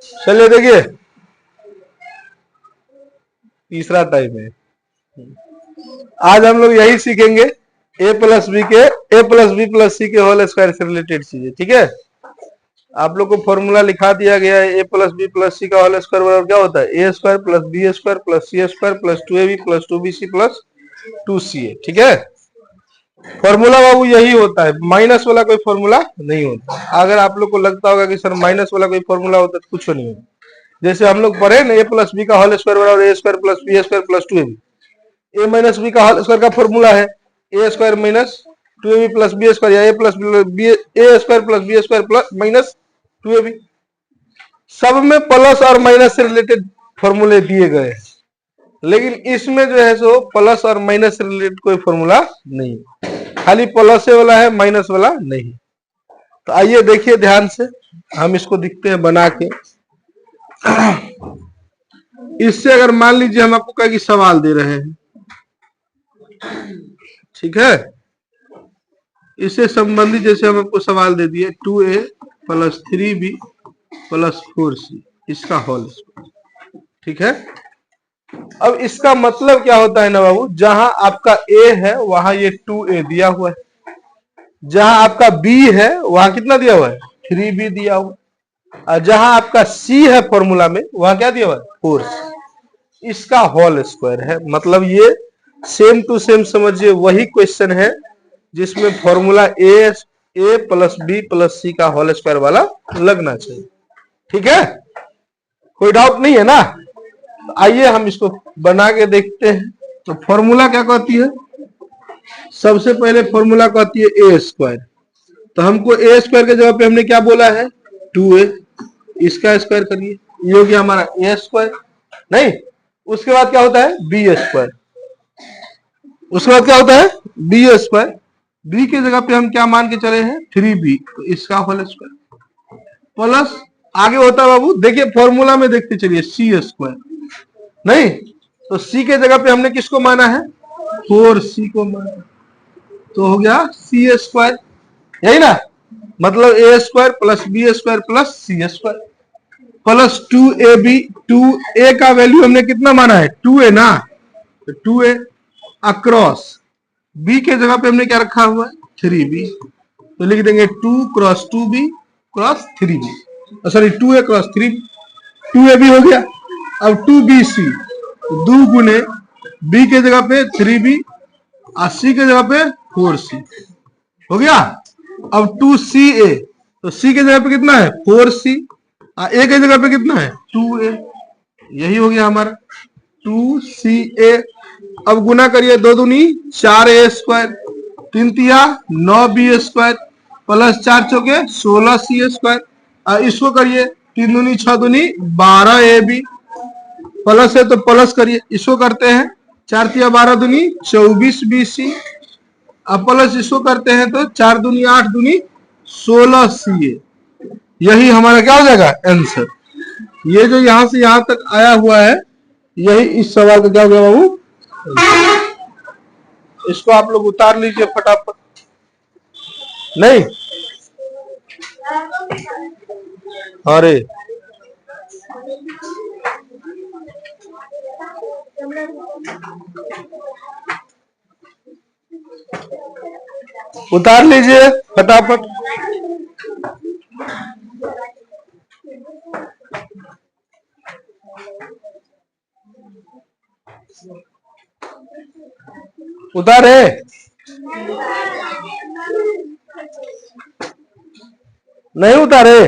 चलिए देखिए, तीसरा टाइम है। आज हम लोग यही सीखेंगे ए प्लस बी के ए प्लस बी प्लस सी के होल स्क्वायर से रिलेटेड चीजें। ठीक है, आप लोग को फॉर्मूला लिखा दिया गया है, A plus B plus C का होल स्क्वायर बराबर क्या होता है, A square plus B square plus C square plus 2ab plus 2bc plus 2ca। ठीक है, फॉर्मूला बाबू यही होता है, माइनस वाला कोई फॉर्मूला नहीं होता। अगर आप लोग को लगता होगा कि सर माइनस वाला कोई फॉर्मूला होता है, तो कुछ नहीं होता। जैसे हम लोग पढ़े ना, ए प्लस बी का होल स्क्वायर बराबर A square plus B square plus 2ab। A minus B का होल स्क्वायर का फॉर्मूला है A square minus 2ab plus B square, या A plus B A square plus B square plus minus 2ab। सब में plus और minus से related फॉर्मूले दिए गए हैं, लेकिन इसमें जो है सो प्लस और माइनस से रिलेटेड कोई फॉर्मूला नहीं, खाली प्लस वाला है, माइनस वाला नहीं। तो आइए देखिए ध्यान से, हम इसको दिखते हैं बना के। इससे अगर मान लीजिए हम आपको कहीं सवाल दे रहे हैं, ठीक है, इससे संबंधित जैसे हम आपको सवाल दे दिए 2a plus 3b plus 4c इसका होल स्क्वायर। ठीक है, अब इसका मतलब क्या होता है ना बाबू, जहां आपका a है वहां ये 2a दिया हुआ है, जहां आपका b है वहां कितना दिया हुआ है, 3b दिया हुआ है, और जहां आपका c है फॉर्मूला में वहां क्या दिया हुआ है, 4c। इसका होल स्क्वायर है, मतलब ये सेम टू सेम समझिए वही क्वेश्चन है जिसमें फॉर्मूला ए प्लस बी प्लस सी का होल स्क्वायर वाला लगना चाहिए। ठीक है, कोई डाउट नहीं है ना। तो आइए हम इसको बना के देखते हैं। तो फॉर्मूला क्या कहती है, सबसे पहले फॉर्मूला कहती है ए स्क्वायर। तो हमको ए स्क्वायर के जगह पे हमने क्या बोला है, 2a, इसका स्क्वायर करिए, ये हो गया हमारा ए स्क्वायर। नहीं, उसके बाद क्या होता है बी स्क्वायर, उसके बाद क्या होता है बी स्क्वायर। बी की जगह पे हम क्या मान के चले हैं, 3b, तो इसका होल स्क्वायर प्लस आगे होता है बाबू, देखिए फॉर्मूला में देखते चलिए सी स्क्वायर। नहीं, तो सी के जगह पे हमने किसको माना है, 4c को माना, तो हो गया सी स्क्वायर, यही ना, मतलब A square plus B square plus C square plus 2ab। 2a का वैल्यू हमने कितना माना है, 2a ना, तो 2a अक्रॉस b के जगह पे हमने क्या रखा हुआ है, 3b, तो लिख देंगे 2 cross 2b cross 3b, sorry 2a cross 3, 2ab हो गया। अब 2bc, 2 गुने b के जगह पे 3b और c के जगह पे 4c हो गया। अब 2ca, तो c के जगह पे कितना है 4c, और a के जगह पे कितना है 2a, यही हो गया हमारा 2ca। अब गुना करिए, 2 दूनी 4a स्क्वायर, 3 तिया 9b स्क्वायर प्लस 4 चौके 16c स्क्वायर, और इसको करिए 3 दूनी 6 दूनी 12ab, प्लस है तो प्लस करिए, इसको करते हैं 4 तिया 12 दूनी 24bc, अब प्लस इसको करते हैं तो 4 दूनी 8 दूनी 16ca। यही हमारा क्या हो जाएगा आंसर। ये जो यहां से यहां तक आया हुआ है, यही इस सवाल का क्या हो गया बाबू। इसको आप लोग उतार लीजिए फटाफट। नहीं, अरे उतार लीजिए फटाफट। उतारे, नहीं उतारे,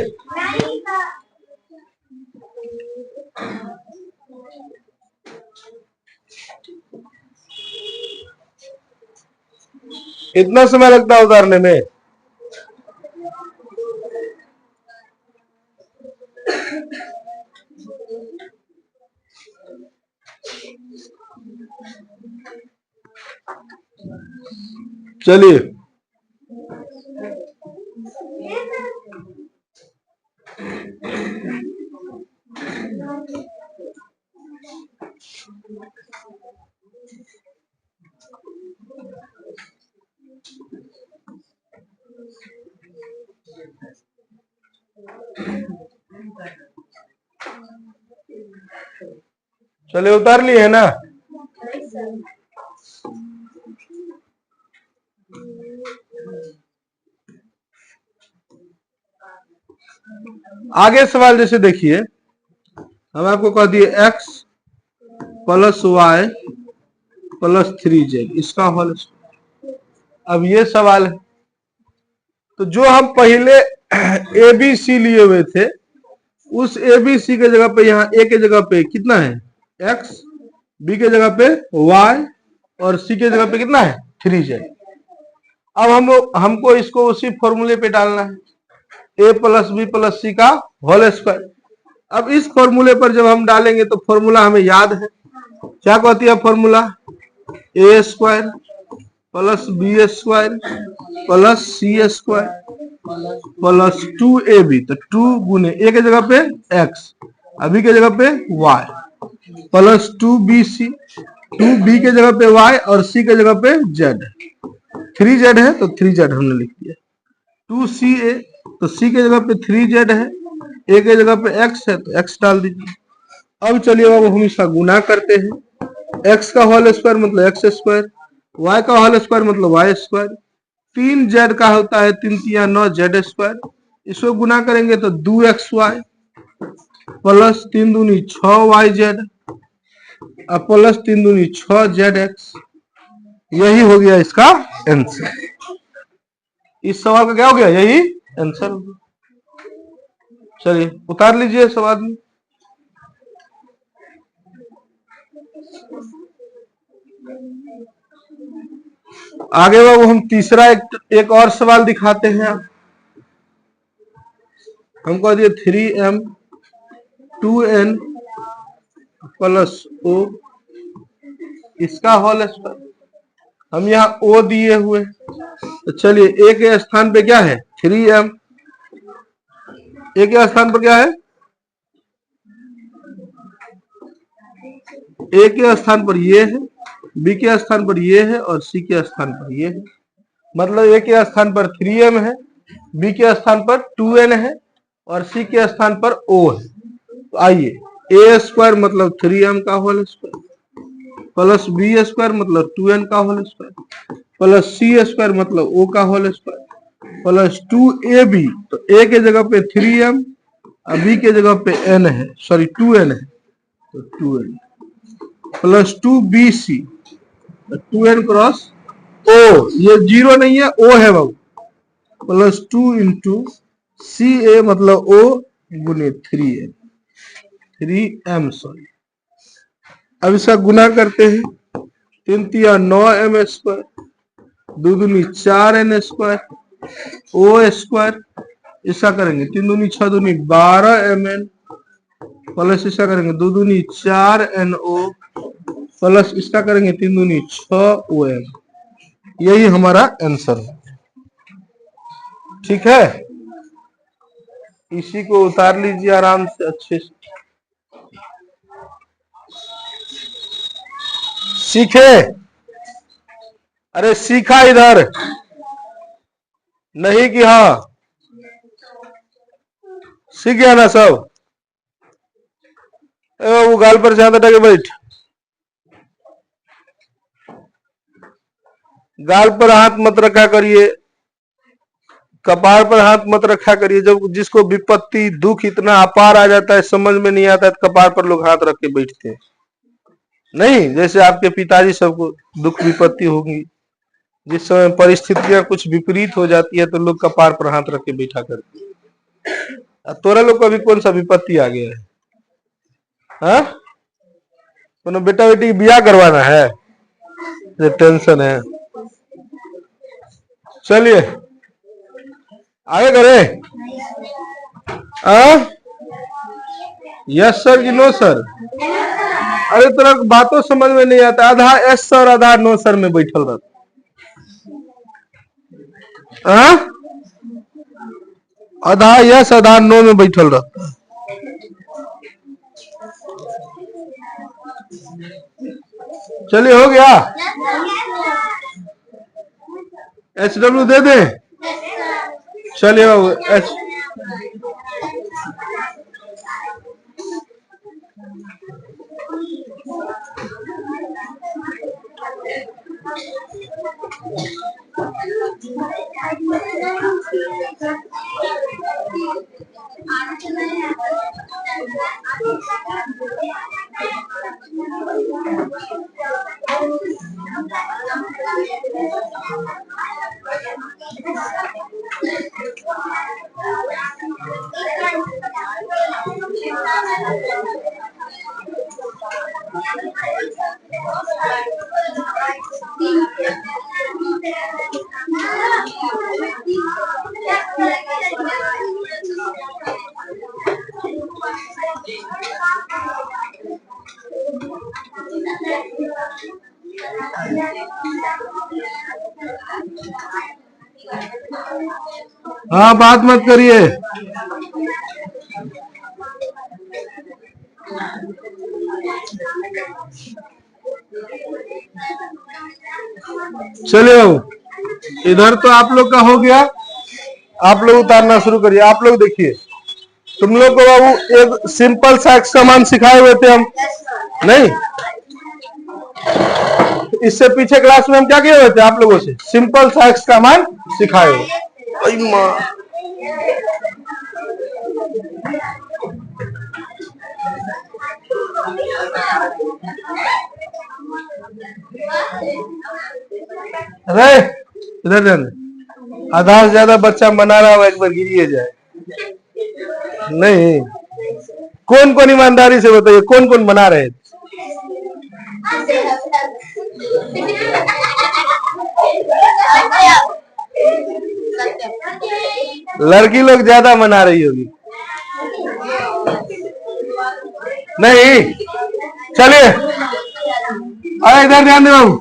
इतना समय लगता है उतारने में। चलिए, चलिए उतार लिए है ना। आगे सवाल जैसे देखिए, हम आपको कह दिए x plus Y plus 3z इसका होल स्क्वायर। अब ये सवाल है, तो जो हम पहले ए बी सी लिए हुए थे, उस ए बी सी के जगह पे यहाँ ए के जगह पे कितना है x, बी के जगह पे y और सी के जगह पे कितना है 3z। अब हमको इसको उसी फॉर्मूले पे डालना है, A plus B plus C का होल स्क्वायर। अब इस फॉर्मूले पर जब हम डालेंगे तो फॉर्मूला हमें याद है, क्या कहती है formula, A square plus B square plus C square plus 2ab, तो 2 गुने ए के जगह पे x, अभी के जगह पे y प्लस 2bc, 2b के जगह पे y और c के जगह पे z, 3z है तो 3z हमने लिख दिया, 2ca तो c के जगह पे 3z है, a के जगह पे x है तो x डाल दीजिए। अब चलिए अब हम इसका गुना करते हैं, x का होल स्क्वायर मतलब x स्क्वायर, y का होल स्क्वायर मतलब y स्क्वायर, 3z का होता है 3 तिया 9 z स्क्वायर, इसको गुना करेंगे तो 2xy प्लस 3 दूनी 6yz प्लस 3 दूनी 6zx। यही हो गया इसका आंसर। इस सवाल का क्या हो गया, यही आंसर हो गया। चलिए उतार लीजिए सवाल में। आगे वो हम तीसरा एक और सवाल दिखाते हैं। हमको दिए 3m 2n प्लस o इसका होल स्क्वायर। हम यहाँ o दिए हुए, तो चलिए a के स्थान पे क्या है 3m, a के स्थान पर क्या है, a के स्थान पर ये है, b के स्थान पर ये है और c के स्थान पर ये है। मतलब a के स्थान पर 3m है, b के स्थान पर 2n है और c के स्थान पर o है। तो आइए a स्क्वायर मतलब 3m का whole square plus b square मतलब 2n का whole square plus c square मतलब o का होल स्क्वायर प्लस 2ab, तो a के जगह पे 3m और b के जगह पे n है, सॉरी 2n है तो 2n plus 2bc 2n cross o, ये जीरो नहीं है o है बाबू, प्लस 2 इंटू ca मतलब o गुने 3m सॉरी। अब इसका गुना करते हैं, 3 तिया 9m स्क्वायर, 2 दूनी 4n स्क्वायर o स्क्वायर, इसका करेंगे 3 दूनी 6 दूनी 12mn प्लस इसका करेंगे 2 दूनी 4no प्लस इसका करेंगे 3 दूनी 6om। यही हमारा आंसर है। ठीक है, इसी को उतार लीजिए आराम से अच्छे से। सीखे, अरे सीखा इधर नहीं कि हाँ सीख गया ना सब। वो गाल पर ज्यादा टके बैठ, गाल पर हाथ मत रखा करिए, कपार पर हाथ मत रखा करिए। जब जिसको विपत्ति दुख इतना अपार आ जाता है, समझ में नहीं आता है, तो कपार पर लोग हाथ रख के बैठते हैं। नहीं, जैसे आपके पिताजी सबको दुख विपत्ति होगी, जिस समय परिस्थितियां कुछ विपरीत हो जाती है तो लोग कपार पर हाथ रख के बैठा करते हैं। तोरा लोग को अभी कौन सा विपत्ति आ गया है? हाँ, तो बेटा बेटी ब्याह करवाना है, टेंशन है। चलिए आगे करें। यस सर कि नो सर? अरे तेरा बातों समझ में नहीं आता, आधा एस सर आधा नो सर में बैठल रहता। आधा यस आधा नो में बैठल रहता। चलिए हो गया, HW दे दे। चलिए बाबू हाँ, बात मत करिए। चलिए इधर तो आप लोग का हो गया, आप लोग उतारना शुरू करिए। आप लोग देखिए, तुम लोग को बाबू एक सिंपल सा एक सामान सिखाए हुए थे हम, नहीं? इससे पीछे क्लास में हम क्या किए हुए थे आप लोगों से? सिंपल सा एक सामान सिखाए हुए। अरे इधर ध्यान, आधा से ज्यादा बच्चा मना रहा हो, एक बार गिरिए जाए। नहीं, कौन कौन ईमानदारी से बताइए, कौन कौन मना रहे थे? लड़की लोग ज्यादा मना रही होगी। नहीं, चलिए अरे इधर ध्यान दो,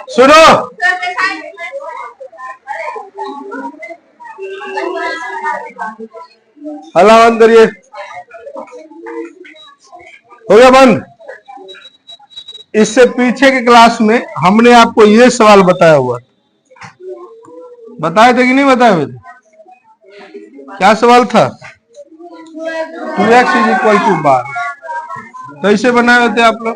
सुनो। हल्ला बंद करिए। हो गया बंद। इससे पीछे के क्लास में हमने आपको ये सवाल बताया हुआ, बताए थे कि नहीं बताए हुए थे? क्या सवाल था? 2x is equal to 12। कैसे बनाए हुए थे आप लोग?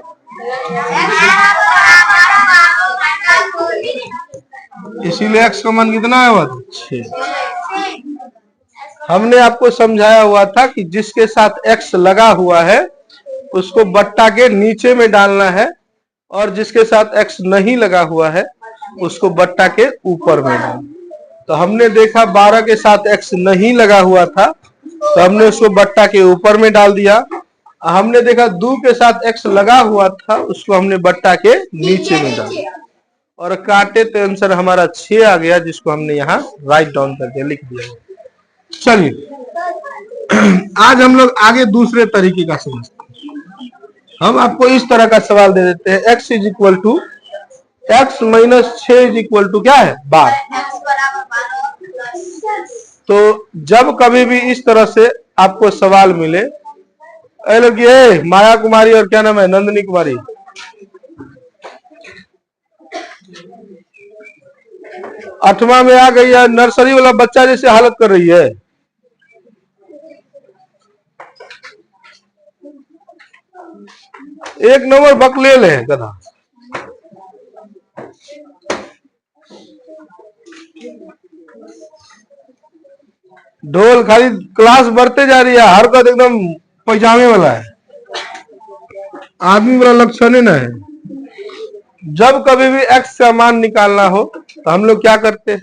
इसीलिए x का मान कितना आया हुआ था? 6। हमने आपको समझाया हुआ था कि जिसके साथ x लगा हुआ है उसको बट्टा के नीचे में डालना है, और जिसके साथ x नहीं लगा हुआ है उसको बट्टा के ऊपर में डालना। तो हमने देखा 12 के साथ x नहीं लगा हुआ था तो हमने उसको बट्टा के ऊपर में डाल दिया। हमने देखा 2 के साथ x लगा हुआ था, उसको हमने बट्टा के नीचे में डाल दिया, और काटे तो आंसर हमारा 6 आ गया, जिसको हमने यहाँ राइट डाउन करके लिख दिया। चलिए आज हम लोग आगे दूसरे तरीके का समझते हैं। हम आपको इस तरह का सवाल दे देते हैं, x is equal to x minus 6 is equal to क्या है? 12। तो जब कभी भी इस तरह से आपको सवाल मिले, लोग ये माया कुमारी और क्या नाम है, नंदनी कुमारी, आठवां में आ गई है, नर्सरी वाला बच्चा जैसे हालत कर रही है। एक नंबर बकलेल है गधा। ढोल खाली क्लास बढ़ते जा रही है, हरकत एकदम पैजामे वाला है, आदमी वाला लक्षण ना है। जब कभी भी x का मान निकालना हो तो हम लोग क्या करते हैं?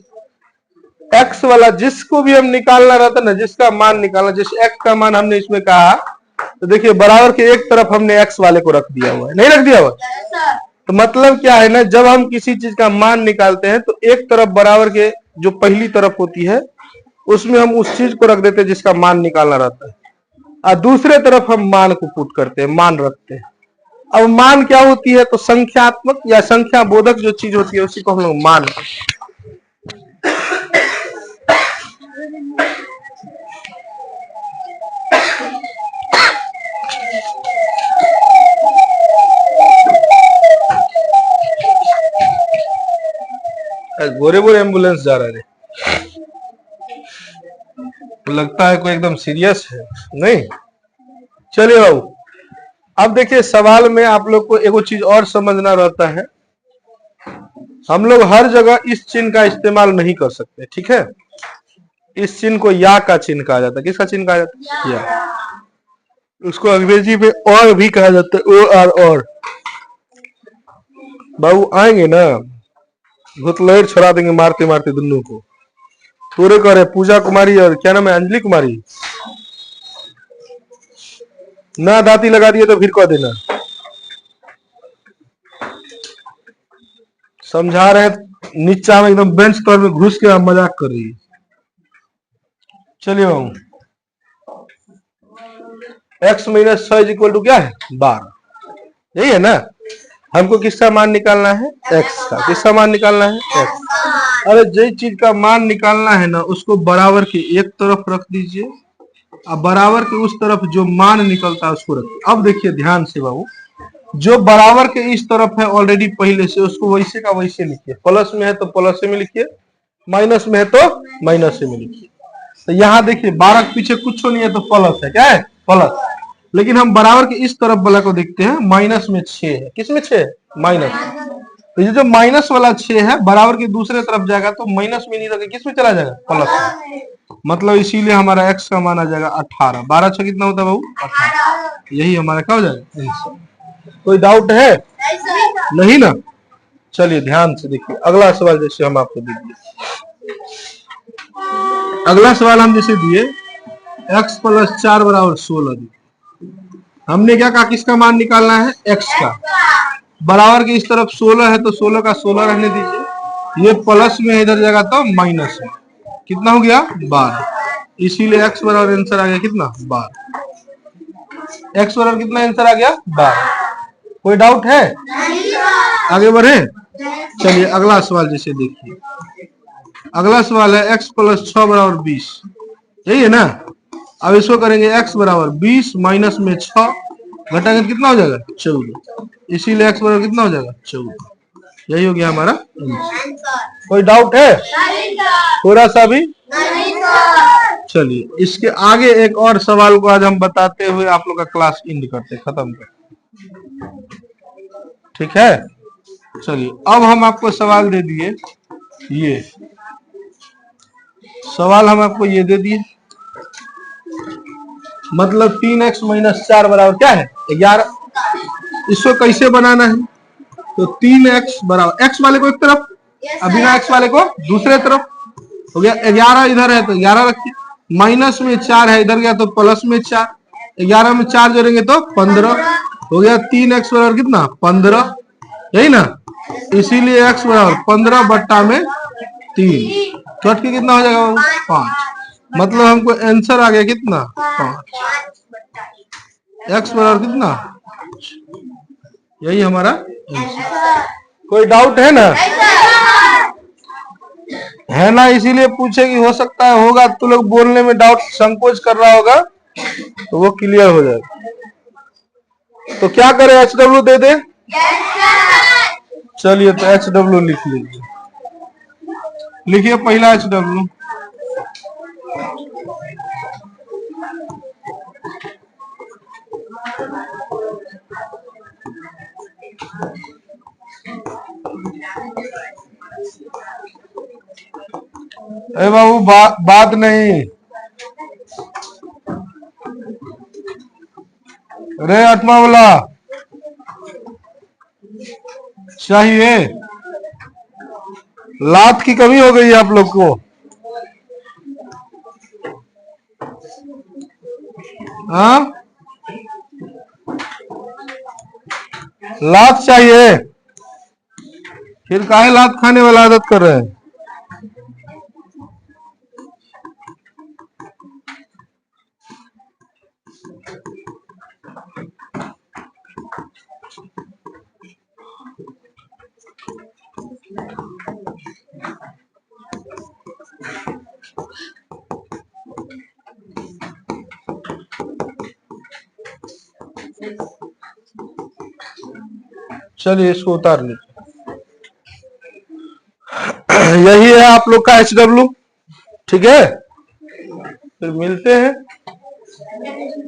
x वाला जिसको भी हम निकालना रहता ना, जिसका मान निकालना, जैसे x का मान हमने इसमें कहा, तो देखिए बराबर के एक तरफ हमने x वाले को रख दिया हुआ है, नहीं रख दिया हुआ? तो मतलब क्या है ना, जब हम किसी चीज का मान निकालते हैं तो एक तरफ बराबर के जो पहली तरफ होती है उसमें हम उस चीज को रख देते हैं जिसका मान निकालना रहता है, और दूसरे तरफ हम मान को पुट करते हैं, मान रखते हैं। अब मान क्या होती है? तो संख्यात्मक या संख्या बोधक जो चीज होती है उसी को हम लोग मान। गोरे गोरे एम्बुलेंस जा रहा है, लगता है कोई एकदम सीरियस है, नहीं? चलिए बाबू, अब देखिए सवाल में आप लोग को एगो चीज और समझना रहता है, हम लोग हर जगह इस चिन्ह का इस्तेमाल नहीं कर सकते, ठीक है? इस चिन्ह को या का चिन्ह कहा जाता है। किसका चिन्ह कहा जाता है? या। उसको अंग्रेजी में और भी कहा जाता है, ओ आर और। बाबू आएंगे ना, घुतलेर छोड़ा देंगे मारते मारते दोनों को। पूरे करे पूजा कुमारी और क्या नाम है, अंजलि कुमारी, ना दाती लगा दिए तो फिर कह देना। समझा रहे हैं, नीचा में एकदम बेंच पर में घुस के मजाक कर रही है। चलिए बाबू, x minus 6 is equal to क्या है? 12। यही है ना। हमको किसका मान निकालना है? x का। किसका मान निकालना है? x। अरे जिस चीज का मान निकालना है ना, उसको बराबर की एक तरफ रख दीजिए, अब बराबर के उस तरफ जो मान निकलता है उसको रखिए। अब देखिए ध्यान से बाबू, जो बराबर के इस तरफ है ऑलरेडी पहले से, उसको वैसे का वैसे लिखिए। प्लस में है तो प्लस में लिखिए, माइनस में है तो माइनस में लिखिए। तो यहाँ देखिए 12 के पीछे कुछ नहीं है तो प्लस है। क्या है? प्लस। लेकिन हम बराबर के इस तरफ वाला को देखते हैं, माइनस में 6 है। किसमें 6? माइनस। तो ये जो माइनस वाला 6 है बराबर के दूसरे तरफ जाएगा तो माइनस में नहीं रहेगा, किसमें चला जाएगा? प्लस। मतलब इसीलिए हमारा x का मान आ जाएगा 18। 12 6 कितना होता है बाबू? 18। यही हमारा क्या हो जाएगा? आंसर। कोई डाउट है? नहीं ना। चलिए ध्यान से देखिए अगला सवाल। जैसे हम आपको दिए, अगला सवाल हम जैसे दिए x प्लस 4 बराबर 16। हमने क्या कहा? किसका मान निकालना है? x का। बराबर के इस तरफ 16 है तो 16 का 16 रहने दीजिए, ये प्लस में इधर जाएगा तो माइनस में। कितना हो गया? 12। इसीलिए x बराबर आंसर आ गया कितना? 12। x बराबर कितना आंसर आ गया? 12। कोई डाउट है? आगे बढ़े। चलिए अगला सवाल जैसे देखिए, अगला सवाल है x प्लस 6 बराबर 20। यही है ना। अब इसको करेंगे x बराबर 20 माइनस में 6 घटाएंगे कितना हो जाएगा? 14। इसीलिए x बराबर कितना हो जाएगा? 14। यही हो गया हमारा आंसर। कोई डाउट है? थोड़ा सा भी? चलिए इसके आगे एक और सवाल को आज हम बताते हुए आप लोग का क्लास एंड करते, खत्म करते। ठीक है। चलिए अब हम आपको सवाल दे दिए, ये सवाल हम आपको ये दे दिए, मतलब 3x माइनस 4 बराबर क्या है? 11। इसको कैसे बनाना है? तो 3x बराबर, x वाले को एक तरफ, बिना x वाले को दूसरे तरफ हो गया। 11 इधर है तो 11 रखिए, माइनस में 4 है इधर गया तो प्लस में 4, 11 में 4 जोड़ेंगे तो 15 हो गया। 3x बराबर कितना? 15। यही ना। इसीलिए x बराबर 15 बट्टा में 3 कट के कितना हो जाएगा? 5। मतलब हमको आंसर आ गया कितना? 5। x बराबर कितना? यही हमारा आंसर। कोई डाउट है ना? है ना। इसीलिए पूछे कि हो सकता है होगा तो लोग बोलने में डाउट संकोच कर रहा होगा, तो वो क्लियर हो जाएगा। तो क्या करें? HW दे दे। चलिए तो HW लिख लीजिए। लिखिए पहला HW। अरे बाबू बात नहीं। अरे 8वां वाला चाहिए। लात की कमी हो गई है आप लोग को। हाँ, लात चाहिए। फिर काहे लात खाने वाला आदत कर रहे हैं? चलिए इसको उतार लीजिए। यही है आप लोग का HW। ठीक है, फिर मिलते हैं।